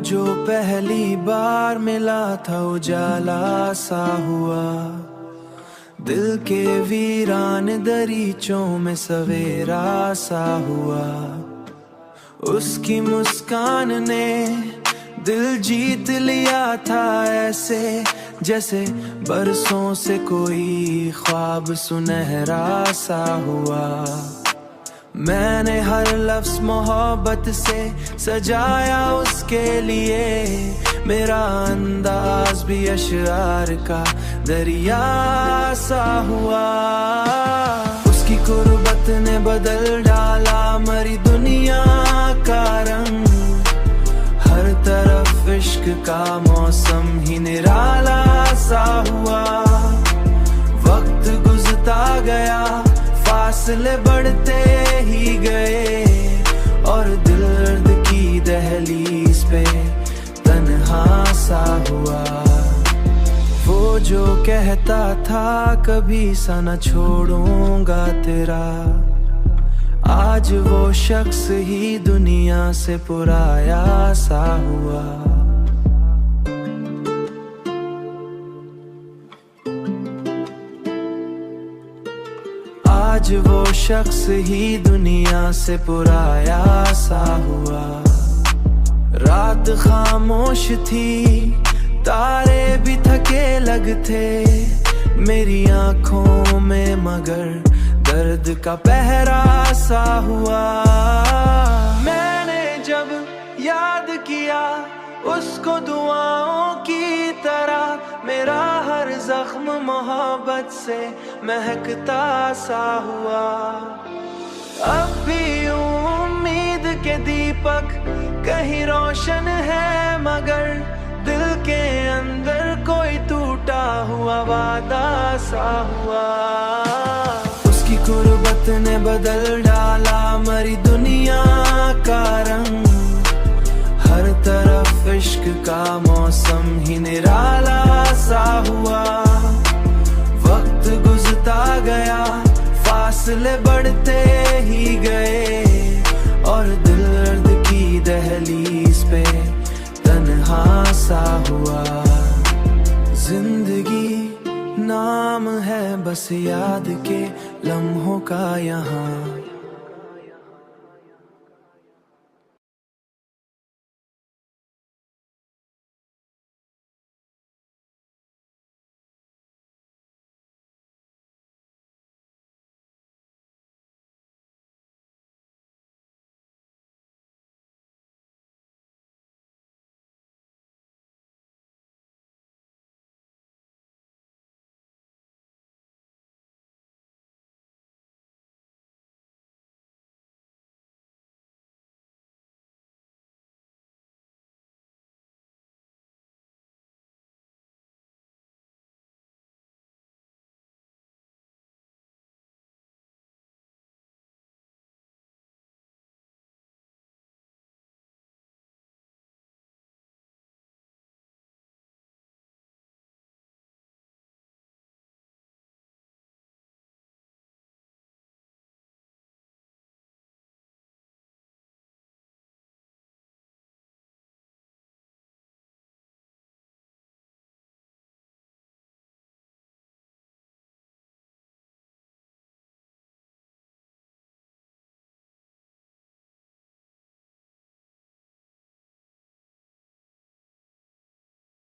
जो पहली बार मिला था उजाला सा हुआ, दिल के वीरान दरीचों में सवेरा सा हुआ। उसकी मुस्कान ने दिल जीत लिया था, ऐसे जैसे बरसों से कोई ख्वाब सुनहरा सा हुआ। मैंने हर लफ्ज़ मोहब्बत से सजाया उसके लिए, मेरा अंदाज भी अशआर का दरिया सा हुआ। उसकी कुर्बत ने बदल डाला मरी दुनिया का रंग, हर तरफ इश्क का मौसम ही निराला सा हुआ। वक्त गुजरता गया, फासले बढ़ते ही गए, और दिल दर्द की दहलीज पे तन्हा सा हुआ। वो जो कहता था कभी सा न छोड़ूंगा तेरा, आज वो शख्स ही दुनिया से पुराया सा हुआ। आज वो शख्स ही दुनिया से पुराया सा हुआ। रात खामोश थी, तारे भी थके लगते मेरी आंखों में, मगर दर्द का पहरा सा हुआ। मैंने जब याद किया उसको दुआओं की तरह, मेरा हर जख्म मोहब्बत से महकता सा हुआ। अब भी उम्मीद के दीपक कहीं रोशन है, मगर दिल के अंदर कोई टूटा हुआ वादा सा हुआ। उसकी कुर्बत ने बदल डाला मरी दुनिया का रंग, हर तरफ इश्क का मौसम ही निराला सा हुआ। वक्त गुजरता गया, फासले बढ़ते ही गए, और दिल दर्द की दहलीज पे तन्हा सा हुआ। जिंदगी नाम है बस याद के लम्हों का यहाँ,